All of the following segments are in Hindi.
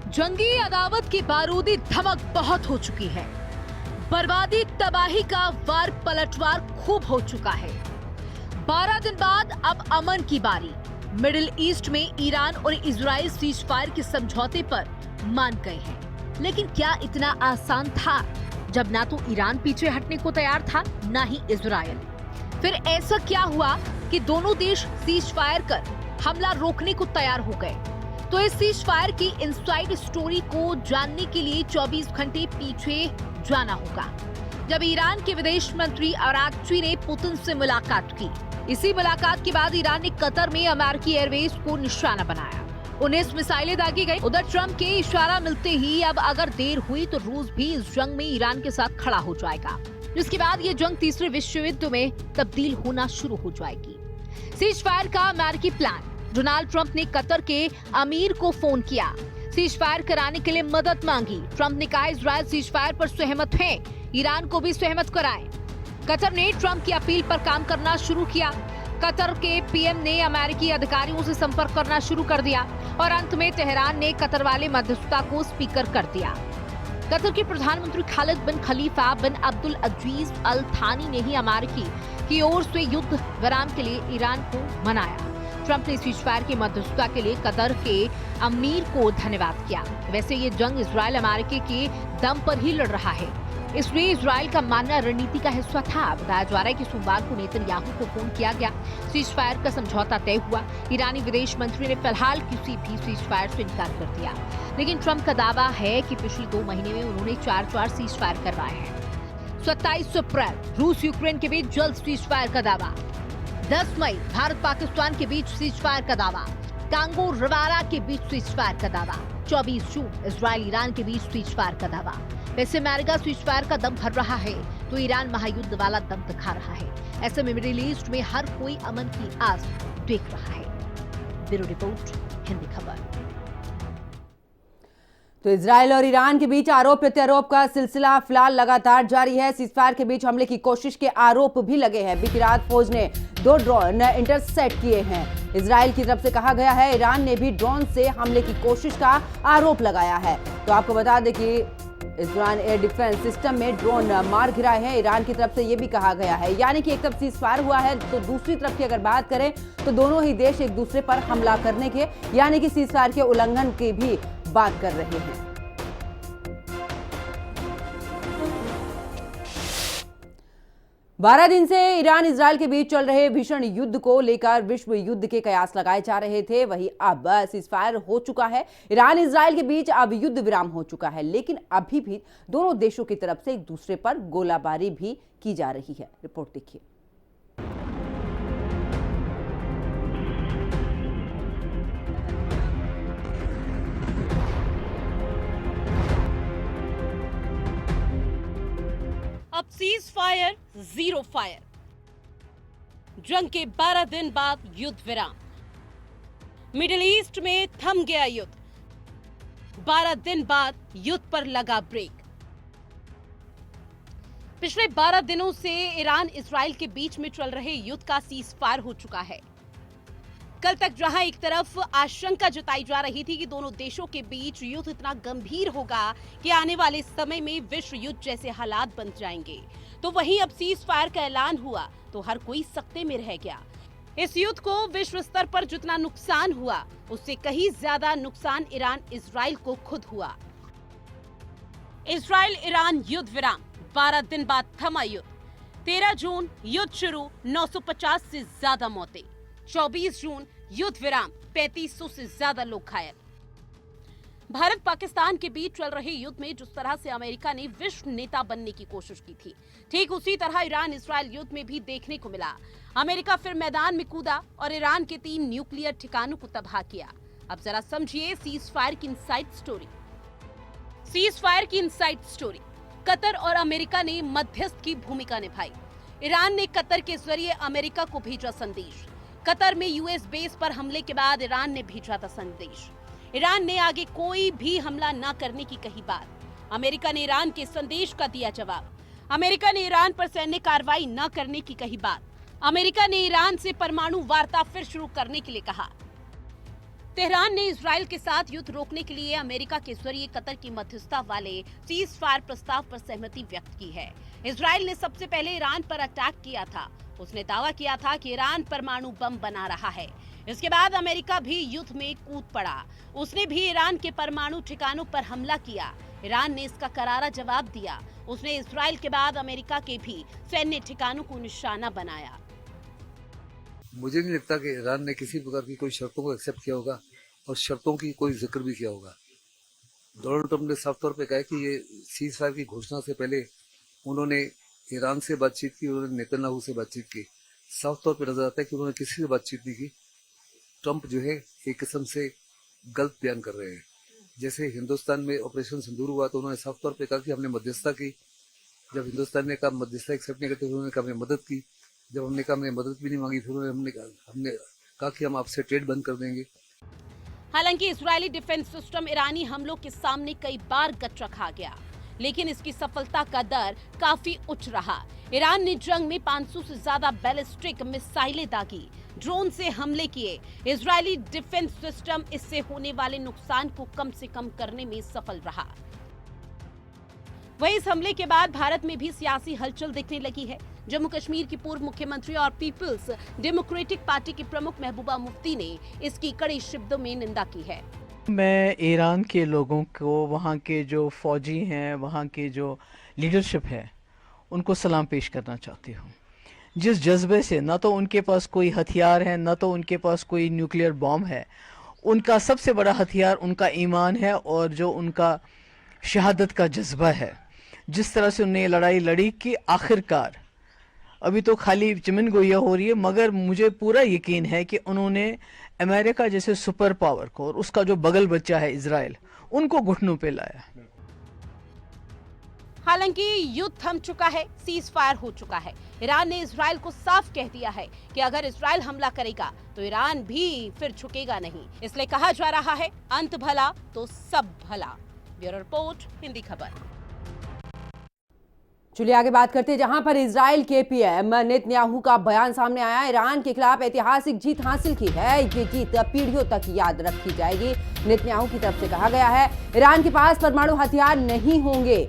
जंगी अदावत की बारूदी धमक बहुत हो चुकी है। बर्बादी तबाही का वार पलटवार खूब हो चुका है। 12 दिन बाद अब अमन की बारी। मिडिल ईस्ट में ईरान और इजराइल सीज फायर के समझौते पर मान गए हैं, लेकिन क्या इतना आसान था जब ना तो ईरान पीछे हटने को तैयार था, ना ही इजराइल। फिर ऐसा क्या हुआ कि दोनों देश सीज फायर कर हमला रोकने को तैयार हो गए? तो इस सीज फायर की इनसाइड स्टोरी को जानने के लिए 24 घंटे पीछे जाना होगा, जब ईरान के विदेश मंत्री अरागची ने पुतिन से मुलाकात की। इसी मुलाकात के बाद ईरान ने कतर में अमेरिकी एयरवेज को निशाना बनाया। 19 मिसाइलें दागी गई। उधर ट्रंप के इशारा मिलते ही अब अगर देर हुई तो रूस भी इस जंग में ईरान के साथ खड़ा हो जाएगा, जिसके बाद ये जंग तीसरे विश्व युद्ध में तब्दील होना शुरू हो जाएगी। सीज फायर का अमेरिकी प्लान। डोनाल्ड ट्रंप ने कतर के अमीर को फोन किया, सीज फायर कराने के लिए मदद मांगी। ट्रंप ने कहा इजराइल सीज फायर पर सहमत है, ईरान को भी सहमत कराएं। कतर ने ट्रंप की अपील पर काम करना शुरू किया। कतर के पीएम ने अमेरिकी अधिकारियों से संपर्क करना शुरू कर दिया और अंत में तेहरान ने कतर वाले मध्यस्थता को स्पीकर कर दिया। कतर के प्रधानमंत्री खालिद बिन खलीफा बिन अब्दुल अजीज अल थानी ने ही अमेरिकी की ओर से युद्ध विराम के लिए ईरान को मनाया। ट्रंप ने सीज फायर की मध्यस्थता के लिए कतर के अमीर को धन्यवाद किया। वैसे ये जंग इजराइल अमेरिका के दम पर ही लड़ रहा है, इसलिए इजराइल का मानना रणनीति का हिस्सा था। बताया जा रहा है कि सोमवार को नेतन्याहू को फोन किया गया, सीज फायर का समझौता तय हुआ। ईरानी विदेश मंत्री ने फिलहाल किसी भी सीज फायर से इनकार कर दिया, लेकिन ट्रंप का दावा है कि पिछले 2 महीने में उन्होंने 4 सीज फायर करवाए हैं। 27 अप्रैल रूस यूक्रेन के बीच जल्द सीज फायर का दावा। 10 मई भारत पाकिस्तान के बीच सीज फायर का दावा। कांगो रवारा के बीच सीज फायर का दावा। 24 जून इजराइल ईरान के बीच सीज फायर का दावा। वैसे अमेरिका सीज फायर का दम भर रहा है तो ईरान महायुद्ध वाला दम दिखा रहा है। ऐसे में मिडिल ईस्ट में हर कोई अमन की आस देख रहा है। ब्यूरो रिपोर्ट, हिंदी खबर। तो इजराइल और ईरान के बीच आरोप प्रत्यारोप का सिलसिला फिलहाल लगातार जारी है। सीजफायर के बीच हमले की कोशिश के आरोप भी लगे हैं। बीती रात फौज ने 2 ड्रोन इंटरसेप्ट किए हैं। इजराइल की तरफ से कहा गया है ईरान ने भी ड्रोन से हमले की कोशिश का आरोप लगाया है। तो आपको बता दें कि इस दौरान एयर डिफेंस सिस्टम में ड्रोन मार गिराए हैं। ईरान की तरफ से ये भी कहा गया है, यानी कि एक तरफ सीजफायर हुआ है तो दूसरी तरफ की अगर बात करें तो दोनों ही देश एक दूसरे पर हमला करने के, यानी कि सीजफायर के उल्लंघन की भी बात कर रहे हैं। 12 दिन से ईरान इजराइल के बीच चल रहे भीषण युद्ध को लेकर विश्व युद्ध के कयास लगाए जा रहे थे। वहीं अब सीजफायर हो चुका है, ईरान इजराइल के बीच अब युद्ध विराम हो चुका है, लेकिन अभी भी दोनों देशों की तरफ से एक दूसरे पर गोलाबारी भी की जा रही है। रिपोर्ट देखिए। अब सीज फायर, जीरो फायर। जंग के 12 दिन बाद युद्ध विराम। मिडिल ईस्ट में थम गया युद्ध। 12 दिन बाद युद्ध पर लगा ब्रेक। पिछले 12 दिनों से ईरान इजराइल के बीच में चल रहे युद्ध का सीज फायर हो चुका है। कल तक जहां एक तरफ आशंका जताई जा रही थी कि दोनों देशों के बीच युद्ध इतना गंभीर होगा कि आने वाले समय में विश्व युद्ध जैसे हालात बन जाएंगे, तो वहीं अब सीज फायर का ऐलान हुआ तो हर कोई सकते में रह गया। इस युद्ध को विश्व स्तर पर जितना नुकसान हुआ उससे कहीं ज्यादा नुकसान ईरान इजराइल को खुद हुआ। इजराइल ईरान युद्ध विराम, 12 दिन बाद थमा युद्ध। 13 जून युद्ध शुरू, 950 से ज्यादा मौतें। 24 जून युद्ध विराम, 3500 से ज्यादा लोग घायल। भारत पाकिस्तान के बीच चल रहे युद्ध में जिस तरह से अमेरिका ने विश्व नेता बनने की कोशिश की थी, ठीक उसी तरह ईरान इजराइल युद्ध में भी देखने को मिला। अमेरिका फिर मैदान में कूदा और ईरान के 3 न्यूक्लियर ठिकानों को तबाह किया। अब जरा समझिए सीज फायर की इनसाइड स्टोरी। सीज फायर की इनसाइड स्टोरी। कतर और अमेरिका ने मध्यस्थ की भूमिका निभाई। ईरान ने कतर के जरिए अमेरिका को भेजा संदेश। कतर में यूएस बेस पर हमले के बाद ईरान ने भेजा था संदेश। ईरान ने आगे कोई भी हमला न करने की कही बात। अमेरिका ने ईरान के संदेश का दिया जवाब। अमेरिका ने ईरान पर सैन्य कार्रवाई न करने की कही बात। अमेरिका ने ईरान से परमाणु वार्ता फिर शुरू करने के लिए कहा। तेहरान ने इजराइल के साथ युद्ध रोकने के लिए अमेरिका के जरिए कतर की मध्यस्थता वाले सीज फायर प्रस्ताव पर सहमति व्यक्त की है। इजराइल ने सबसे पहले ईरान पर अटैक किया था। उसने दावा किया था कि ईरान परमाणु बम बना रहा है। इसके बाद अमेरिका भी युद्ध में कूद पड़ा। उसने भी ईरान के परमाणु ठिकानों पर हमला किया। ईरान ने इसका करारा जवाब दिया। उसने इजराइल के बाद अमेरिका के भी सैन्य ठिकानों को निशाना बनाया। मुझे नहीं लगता कि ईरान ने किसी प्रकार की कोई शर्तों को एक्सेप्ट किया होगा और शर्तों की कोई जिक्र भी किया होगा। डोनाल्ड ट्रंप ने साफ तौर पे कहा कि ये सीज फायर की घोषणा से पहले उन्होंने ईरान से बातचीत की, उन्होंने नेतन्याहू से बातचीत की। साफ तौर पे नजर आता है कि उन्होंने किसी से बातचीत नहीं की। ट्रंप जो है एक किस्म से गलत बयान कर रहे हैं। जैसे हिंदुस्तान में ऑपरेशन सिंदूर हुआ तो उन्होंने साफ तौर पे कहा कि हमने मध्यस्थता की। जब हिंदुस्तान ने कहा मध्यस्थता एक्सेप्ट नहीं करते, उन्होंने कहा हमने मदद की। जब हमने कहा हमने मदद भी नहीं मांगी, फिर हमने कहा कि हम आपसे ट्रेड बंद कर देंगे। हालांकि इजरायली डिफेंस सिस्टम ईरानी हमलों के सामने कई बार गट रखा गया, लेकिन इसकी सफलता का दर काफी उच्च रहा। ईरान ने जंग में 500 से ज्यादा बैलिस्टिक मिसाइलें दागी, ड्रोन से हमले किए। इजरायली डिफेंस सिस्टम इससे होने वाले नुकसान को कम से कम करने में सफल रहा। वहीं इस हमले के बाद भारत में भी सियासी हलचल दिखने लगी है। जम्मू कश्मीर की पूर्व मुख्यमंत्री और पीपल्स डेमोक्रेटिक पार्टी की प्रमुख महबूबा मुफ्ती ने इसकी कड़े शब्दों में निंदा की है। मैं ईरान के लोगों को, वहाँ के जो फौजी हैं, वहाँ के जो लीडरशिप है, उनको सलाम पेश करना चाहती हूँ। जिस जज्बे से, ना तो उनके पास कोई हथियार है, ना तो उनके पास कोई न्यूक्लियर बॉम्ब है। उनका सबसे बड़ा हथियार उनका ईमान है और जो उनका शहादत का जज्बा है। जिस तरह से उन्होंने लड़ाई लड़ी कि आखिरकार, अभी तो खाली चमन गोइया हो रही है, मगर मुझे पूरा यकीन है कि उन्होंने अमेरिका जैसे सुपर पावर को और उसका जो बगल बच्चा है इजराइल, उनको घुटनों पे लाया। हालांकि युद्ध थम चुका है, सीज फायर हो चुका है। ईरान ने इजराइल को साफ कह दिया है कि अगर इजराइल हमला करेगा तो ईरान भी फिर झुकेगा नहीं। इसलिए कहा जा रहा है, अंत भला तो सब भला। ब्यूरो रिपोर्ट, हिंदी खबर। चलिए आगे बात करते हैं, जहां पर इजराइल के पीएम नेतन्याहू का बयान सामने आया। ईरान के खिलाफ ऐतिहासिक जीत हासिल की है, ये जीत पीढ़ियों तक याद रखी जाएगी। नेतन्याहू की तरफ से कहा गया है ईरान के पास परमाणु हथियार नहीं होंगे।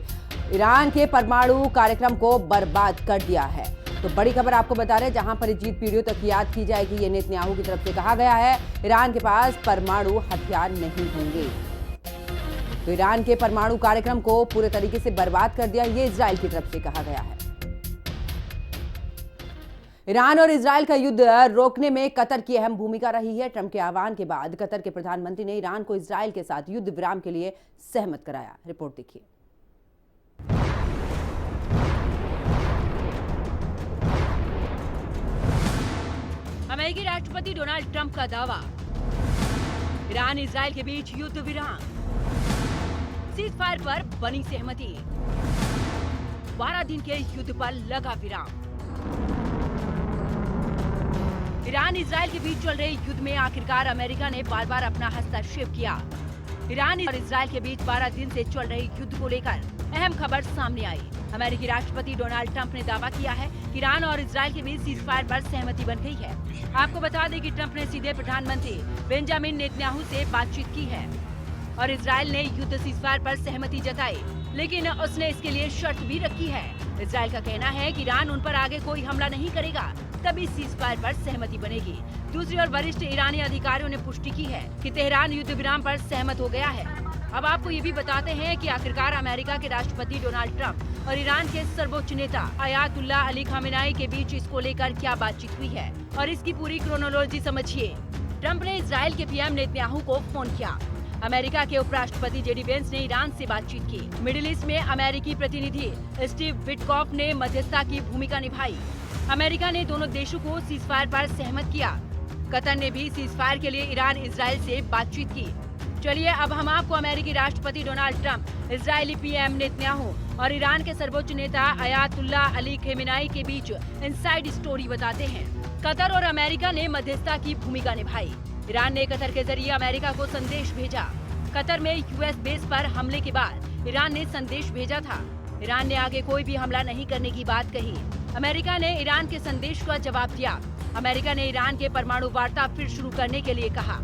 ईरान के परमाणु कार्यक्रम को बर्बाद कर दिया है। तो बड़ी खबर आपको बता रहे हैं, जहां पर ये जीत पीढ़ियों तक याद की जाएगी, ये नेतन्याहू की तरफ से कहा गया है। ईरान के पास परमाणु हथियार नहीं होंगे। तो ईरान के परमाणु कार्यक्रम को पूरे तरीके से बर्बाद कर दिया, ये इजराइल की तरफ से कहा गया है। ईरान और इजराइल का युद्ध रोकने में कतर की अहम भूमिका रही है। ट्रंप के आह्वान के बाद कतर के प्रधानमंत्री ने ईरान को इजराइल के साथ युद्ध विराम के लिए सहमत कराया। रिपोर्ट देखिए। अमेरिकी राष्ट्रपति डोनाल्ड ट्रंप का दावा, ईरान इजराइल के बीच युद्ध विराम, सीज फायर पर बनी सहमति, 12 दिन के युद्ध पर लगा विराम। ईरान इजराइल के बीच चल रहे युद्ध में आखिरकार अमेरिका ने बार बार अपना हस्तक्षेप किया। ईरान और इजराइल के बीच 12 दिन से चल रहे युद्ध को लेकर अहम खबर सामने आई। अमेरिकी राष्ट्रपति डोनाल्ड ट्रंप ने दावा किया है कि ईरान और इजराइल के बीच सीज फायर पर सहमति बन गई है। आपको बता दें कि ट्रंप ने सीधे प्रधानमंत्री बेंजामिन नेतन्याहू से बातचीत की है और इजराइल ने युद्ध सीजफायर पर सहमति जताई, लेकिन उसने इसके लिए शर्त भी रखी है। इजराइल का कहना है कि ईरान उन पर आगे कोई हमला नहीं करेगा, तभी सीजफायर पर सहमति बनेगी। दूसरी ओर वरिष्ठ ईरानी अधिकारियों ने पुष्टि की है कि तेहरान युद्ध विराम पर सहमत हो गया है। अब आपको ये भी बताते हैं कि आखिरकार अमेरिका के राष्ट्रपति डोनाल्ड ट्रंप और ईरान के सर्वोच्च नेता अयातुल्लाह अली खामेनेई के बीच इसको लेकर क्या बातचीत हुई है और इसकी पूरी क्रोनोलॉजी समझिए। ट्रंप ने इजराइल के पीएम नेतन्याहू को फोन किया। अमेरिका के उपराष्ट्रपति जेडी वेंस ने ईरान से बातचीत की। मिडिल ईस्ट में अमेरिकी प्रतिनिधि स्टीव विटकॉफ ने मध्यस्थता की भूमिका निभाई। अमेरिका ने दोनों देशों को सीजफायर पर सहमत किया। कतर ने भी सीजफायर के लिए ईरान इजराइल से बातचीत की। चलिए अब हम आपको अमेरिकी राष्ट्रपति Donald Trump, Israeli PM Netanyahu और ईरान के सर्वोच्च नेता अयातुल्लाह अली खामेनेई के बीच इनसाइड स्टोरी बताते हैं। कतर और अमेरिका ने मध्यस्थता की भूमिका निभाई। ईरान ने कतर के जरिए अमेरिका को संदेश भेजा। कतर में यूएस बेस पर हमले के बाद ईरान ने संदेश भेजा था। ईरान ने आगे कोई भी हमला नहीं करने की बात कही। अमेरिका ने ईरान के संदेश का जवाब दिया। अमेरिका ने ईरान के परमाणु वार्ता फिर शुरू करने के लिए कहा।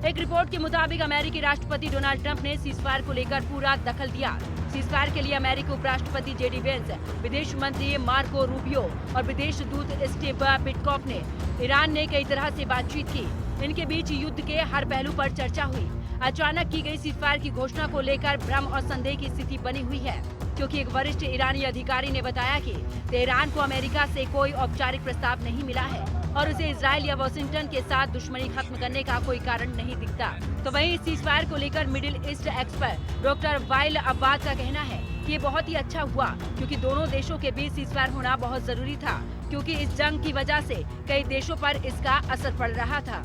एक रिपोर्ट के मुताबिक अमेरिकी राष्ट्रपति डोनाल्ड ट्रंप ने सीजफायर को लेकर पूरा दखल दिया। सीजफायर के लिए अमेरिकी उपराष्ट्रपति जेडी वेंस, विदेश मंत्री मार्को रूबियो और विदेश दूत स्टीव पिटकॉफ ने ईरान ने कई तरह से बातचीत की। इनके बीच युद्ध के हर पहलू पर चर्चा हुई। अचानक की गई सीजफायर की घोषणा को लेकर भ्रम और संदेह की स्थिति बनी हुई है, क्योंकि एक वरिष्ठ ईरानी अधिकारी ने बताया कि तेहरान को अमेरिका से कोई औपचारिक प्रस्ताव नहीं मिला है और उसे इजराइल या वाशिंगटन के साथ दुश्मनी खत्म करने का कोई कारण नहीं दिखता। तो वहीं इस सीजफायर को लेकर Middle East expert doctor Wael Abbad का कहना है कि ये बहुत ही अच्छा हुआ, क्योंकि दोनों देशों के बीच सीजफायर होना बहुत जरूरी था, क्योंकि इस जंग की वजह से कई देशों पर इसका असर पड़ रहा था।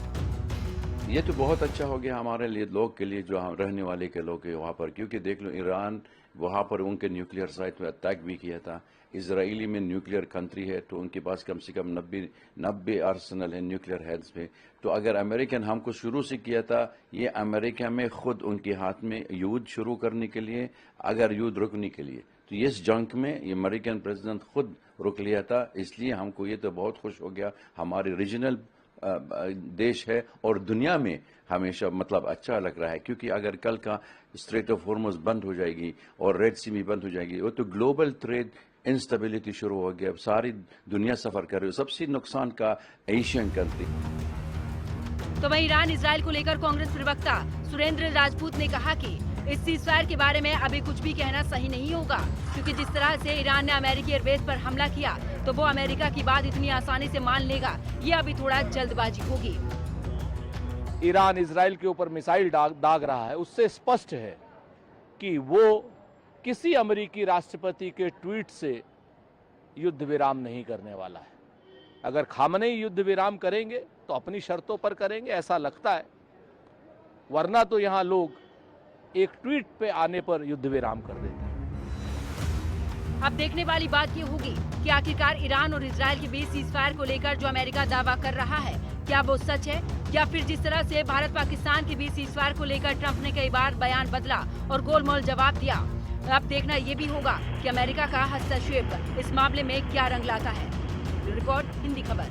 ये तो बहुत अच्छा हो गया हमारे लिए, लोग के लिए, जो हम रहने वाले के लोग हैं वहाँ पर, क्योंकि देख लो ईरान वहाँ पर उनके न्यूक्लियर साइट में अटैक भी किया था। इजराइली में न्यूक्लियर कंट्री है तो उनके पास कम से कम 90 आर्सेनल है न्यूक्लियर हेड्स पे। तो अगर अमेरिकन हमको शुरू से किया था, ये अमेरिका में खुद उनके हाथ में युद्ध शुरू करने के लिए, अगर युद्ध रुकने के लिए, तो इस जंग में ये अमेरिकन प्रेसिडेंट खुद रुक लिया था। इसलिए हमको ये तो बहुत खुश हो गया, हमारे रीजनल देश है और दुनिया में हमेशा मतलब अच्छा लग रहा है, क्योंकि अगर कल का स्ट्रेट ऑफ हॉर्मुज़ बंद हो जाएगी और रेड सी भी बंद हो जाएगी, वो तो ग्लोबल ट्रेड इंस्टेबिलिटी शुरू हो गया, सारी दुनिया सफर कर रही है, सबसे नुकसान का एशियन कंट्री। तो वहीं ईरान इजराइल को लेकर कांग्रेस प्रवक्ता सुरेंद्र राजपूत ने कहा कि इस सीजफायर के बारे में अभी कुछ भी कहना सही नहीं होगा, क्योंकि जिस तरह से ईरान ने अमेरिकी एयरबेस पर हमला किया तो वो अमेरिका की बात इतनी आसानी से मान लेगा, ये अभी थोड़ा जल्दबाजी होगी। ईरान इजराइल के ऊपर मिसाइल दाग रहा है, उससे स्पष्ट है कि वो किसी अमेरिकी राष्ट्रपति के ट्वीट से युद्ध विराम नहीं करने वाला है। अगर खामनेई युद्ध विराम करेंगे तो अपनी शर्तों पर करेंगे, ऐसा लगता है, वरना तो यहाँ लोग एक ट्वीट पे आने पर युद्ध विराम कर देते हैं। अब देखने वाली बात ये होगी कि आखिरकार ईरान और इजराइल के बीच सीजफायर को लेकर जो अमेरिका दावा कर रहा है, क्या वो सच है, या फिर जिस तरह से भारत पाकिस्तान के बीच सीजफायर को लेकर ट्रंप ने कई बार बयान बदला और गोलमोल जवाब दिया। अब देखना ये भी होगा कि अमेरिका का हस्तक्षेप इस मामले में क्या रंग लाता है। रिपोर्ट हिंदी खबर।